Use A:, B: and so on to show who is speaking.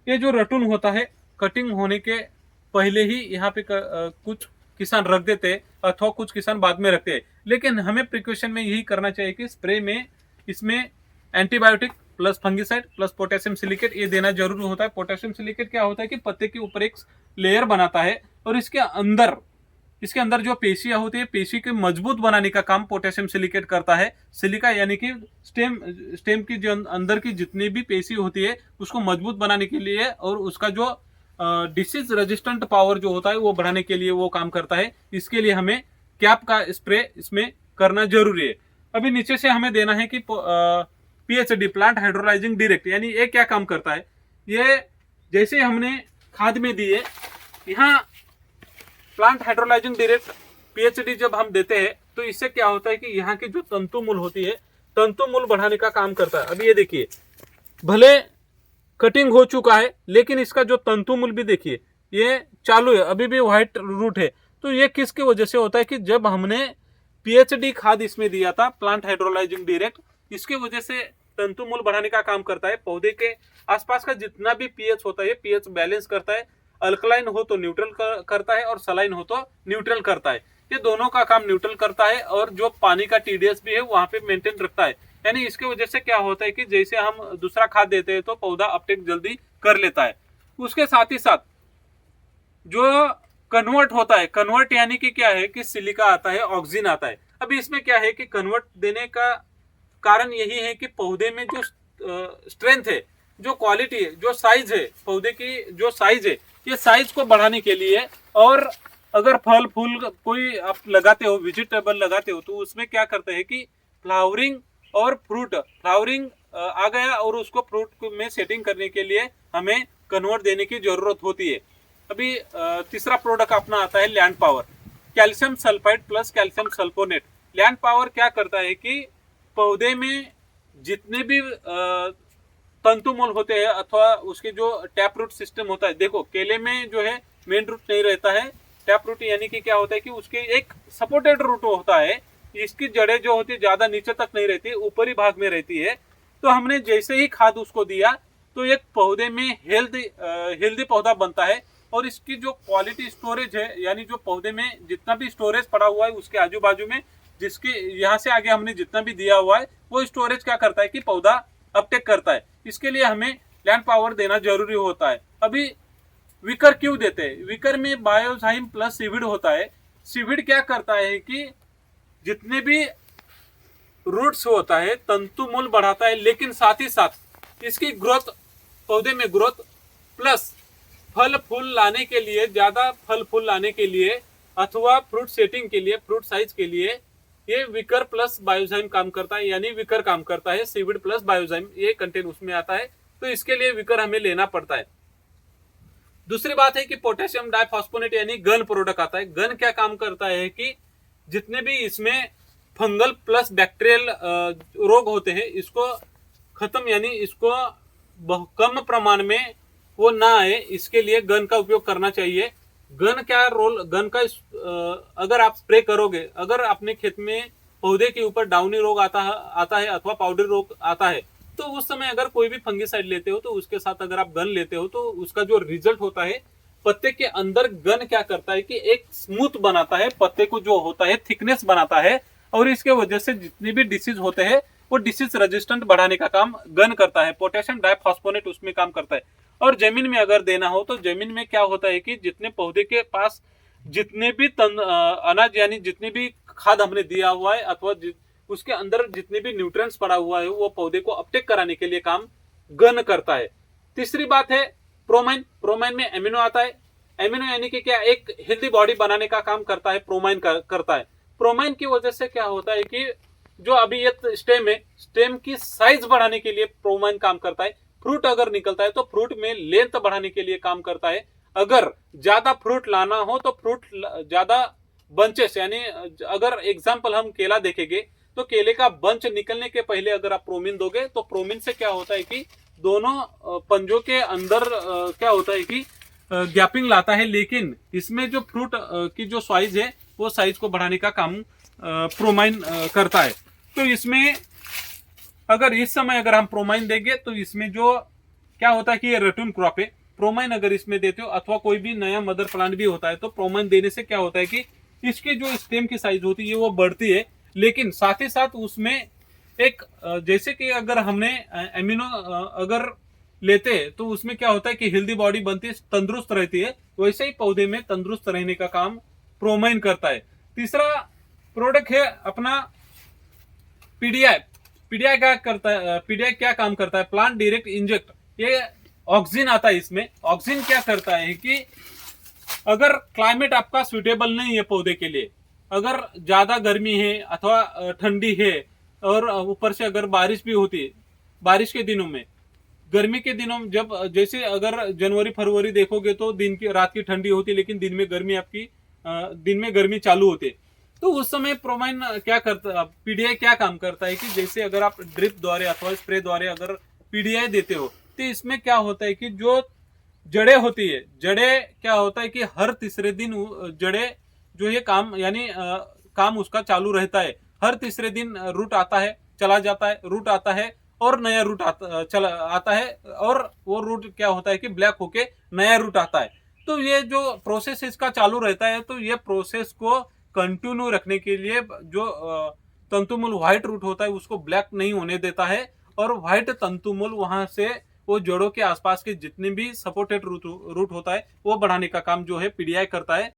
A: ये जो रटून होता है कटिंग होने के पहले ही यहाँ पे कुछ किसान रख देते हैं अथवा कुछ किसान बाद में रखते हैं, लेकिन हमें प्रिकॉशन में यही करना चाहिए कि स्प्रे में इसमें antibiotic plus fungicide plus potassium silicate ये देना जरूरी होता है। पोटेशियम सिलिकेट क्या होता है कि पत्ते के ऊपर एक लेयर बनाता है और इसके अंदर जो पेशियां होती है, पेशी के मजबूत बनाने का काम पोटेशियम सिलिकेट करता है। सिलिका यानी कि स्टेम की जो अंदर की जितनी भी पेशी होती है उसको मजबूत बनाने के लिए और उसका जो डिसीज रेजिस्टेंट पावर जो होता है वो बढ़ाने के लिए वो काम करता है। इसके लिए हमें कैप का स्प्रे इसमें करना जरूरी है। अभी नीचे से हमें देना है कि पीएचडी प्लांट हाइड्रोलाइजिंग डायरेक्ट, यानी ये क्या काम करता है। ये जैसे हमने खाद में दी है, यहाँ प्लांट हाइड्रोलाइजिंग डायरेक्ट पीएचडी जब हम देते हैं तो इससे क्या होता है कि यहाँ की जो तंतु मूल होती है, तंतु मूल बढ़ाने का काम करता है। अभी ये देखिए, भले कटिंग हो चुका है लेकिन इसका जो तंतु मूल भी देखिए ये चालू है, अभी भी व्हाइट रूट है। तो ये किसकी वजह से होता है कि जब हमने पीएचडी खाद इसमें दिया था प्लांट हाइड्रोलाइजिंग डायरेक्ट, इसके वजह से तंतु मूल बढ़ाने का काम करता है। पौधे के आसपास का जितना भी पीएच होता है पीएच बैलेंस करता है। अल्कलाइन हो तो न्यूट्रल करता है और सलाइन हो तो न्यूट्रल करता है। ये दोनों का काम न्यूट्रल करता है और जो पानी का टीडीएस भी है वहां पे मेंटेन रखता है। यानी इसके वजह से क्या होता है कि जैसे हम दूसरा खाद देते हैं तो पौधा अपटेक जल्दी कर लेता है। उसके साथ ही साथ जो कन्वर्ट होता है, कन्वर्ट यानी कि क्या है कि सिलिका आता है, ऑक्सीजन आता है। अभी इसमें क्या है कि कन्वर्ट देने का कारण यही है कि पौधे में जो स्ट्रेंथ है, जो क्वालिटी है, जो साइज है, पौधे की जो साइज है, ये साइज को बढ़ाने के लिए। और अगर फल फूल कोई आप लगाते हो, वेजिटेबल लगाते हो, तो उसमें क्या करते हैं कि फ्लावरिंग और फ्लावरिंग आ गया और उसको फ्रूट में सेटिंग करने के लिए हमें कन्वर्ट देने की जरूरत होती है। अभी तीसरा प्रोडक्ट अपना आता है land power, calcium sulphide plus calcium sulphonate. Land power क्या करता है कि पौधे में जितने भी तंतुमूल होते हैं अथवा उसके जो टैप रूट सिस्टम होता है, देखो केले में जो है मेन रूट नहीं रहता है, टैप रूट यानी कि क्या होता है कि उसके एक सपोर्टेड रूट होता है। इसकी जड़ें जो होती है ज्यादा नीचे तक नहीं रहती, ऊपरी भाग में रहती है। तो हमने जैसे ही खाद उसको दिया तो एक पौधे में हेल्दी पौधा बनता है। और इसकी जो क्वालिटी स्टोरेज है, यानी जो पौधे में जितना भी स्टोरेज पड़ा हुआ है उसके आजू बाजू में, जिसके यहाँ से आगे हमने जितना भी दिया हुआ है वो स्टोरेज क्या करता है कि पौधा अपटेक करता है। इसके लिए हमें लैंड पावर देना जरूरी होता है। अभी विकर क्यों देते हैं? विकर में बायोजाइम प्लस सीविड होता है। सीविड क्या करता है कि जितने भी रूट्स होता है तंतुमूल बढ़ाता है, लेकिन साथ ही साथ इसकी ग्रोथ, पौधे में ग्रोथ प्लस फल फूल लाने के लिए, ज्यादा फल फूल लाने के लिए अथवा फ्रूट सेटिंग के लिए, फ्रूट साइज के लिए ये विकर प्लस बायोजाइम काम करता है। यानी विकर काम करता है, सीविड प्लस बायोजाइम ये कंटेंट उसमें आता है। तो इसके लिए विकर हमें लेना पड़ता है। दूसरी बात है कि पोटेशियम डाइफॉस्फोनेट यानी गन प्रोडक्ट आता है। गन क्या काम करता है कि जितने भी इसमें फंगल प्लस बैक्टीरियल रोग होते हैं इसको खत्म, यानी इसको कम प्रमाण में वो ना आए, इसके लिए गन का उपयोग करना चाहिए। गन क्या रोल, गन का अगर आप स्प्रे करोगे, अगर अपने खेत में पौधे के ऊपर डाउनी रोग आता है अथवा पाउडर रोग आता है, तो उस समय अगर कोई भी फंगिसाइड लेते हो तो उसके साथ अगर आप गन लेते हो तो उसका जो रिजल्ट होता है, पत्ते के अंदर गन क्या करता है कि एक स्मूथ बनाता है, पत्ते को जो होता है थिकनेस बनाता है। और इसके वजह से जितनी भी डिसीज होते हैं वो डिसीज रेजिस्टेंट बढ़ाने का काम गन करता है। पोटेशियम डाइफॉस्फोनेट उसमें काम करता है। और जमीन में अगर देना हो तो जमीन में क्या होता है कि जितने पौधे के पास जितने भी अनाज यानी जितने भी खाद हमने दिया हुआ है अथवा उसके अंदर जितने भी न्यूट्रिएंट्स पड़ा हुआ है वो पौधे को अपटेक कराने के लिए काम गन करता है। तीसरी बात है प्रोमाइन। प्रोमाइन में एमिनो आता है। एमिनो यानी कि क्या, एक हेल्दी बॉडी बनाने का काम करता है, प्रोमाइन करता है। प्रोमाइन की वजह से क्या होता है कि जो अभी ये स्टेम है, स्टेम की साइज बढ़ाने के लिए प्रोमाइन काम करता है। फ्रूट अगर निकलता है तो फ्रूट में लेंथ बढ़ाने के लिए काम करता है। अगर ज्यादा फ्रूट लाना हो तो फ्रूट ज्यादा बंचेस, यानी अगर एग्जांपल हम केला देखेंगे तो केले का बंच निकलने के पहले अगर आप प्रोमिन दोगे तो प्रोमिन से क्या होता है कि दोनों पंजों के अंदर क्या होता है कि गैपिंग लाता है, लेकिन इसमें जो फ्रूट की जो साइज है वो साइज को बढ़ाने का काम प्रोमाइन करता है। तो इसमें अगर इस समय अगर हम प्रोमाइन देंगे तो इसमें जो क्या होता है कि ये रेटून क्रॉप है, प्रोमाइन अगर इसमें देते हो अथवा कोई भी नया मदर प्लांट भी होता है तो प्रोमाइन देने से क्या होता है कि इसकी जो स्टेम की साइज होती है वो बढ़ती है, लेकिन साथ ही साथ उसमें एक जैसे कि अगर हमने एमिनो अगर लेते हैं तो उसमें क्या होता है कि हेल्दी बॉडी बनती है, तंदुरुस्त रहती है, वैसे ही पौधे में तंदुरुस्त रहने का काम प्रोमाइन करता है। तीसरा प्रोडक्ट है अपना पीडीआई। पीडीआई क्या करता है, पीडीआई क्या काम करता है, प्लांट डायरेक्ट इंजेक्ट, ये ऑक्सीजन आता है इसमें। ऑक्सीजन क्या करता है कि अगर क्लाइमेट आपका सुटेबल नहीं है पौधे के लिए, अगर ज्यादा गर्मी है अथवा ठंडी है और ऊपर से अगर बारिश भी होती है, बारिश के दिनों में, गर्मी के दिनों में जब जैसे अगर जनवरी फरवरी देखोगे तो दिन की रात की ठंडी होती है लेकिन दिन में गर्मी आपकी दिन में गर्मी चालू होती है, तो उस समय प्रोमाइन क्या करता, पीडीआई क्या काम करता है कि जैसे अगर आप ड्रिप द्वारा अथवा स्प्रे द्वारा अगर पीडीआई देते हो तो इसमें क्या होता है कि जो जड़ें होती है, जड़ें क्या होता है कि हर तीसरे दिन जड़ें जो ये काम यानी काम उसका चालू रहता है। हर तीसरे दिन रूट आता है, चला जाता है, रूट आता है और नया रूट चला आता है, और वो रूट क्या होता है कि ब्लैक होके नया रूट आता है। तो ये जो प्रोसेस इसका चालू रहता है, तो ये प्रोसेस को कंटिन्यू रखने के लिए जो तंतुमूल व्हाइट रूट होता है उसको ब्लैक नहीं होने देता है, और व्हाइट तंतुमूल वहां से वो जड़ों के आसपास के जितने भी सपोर्टेड रूट होता है वो बढ़ाने का काम जो है पीडीआई करता है।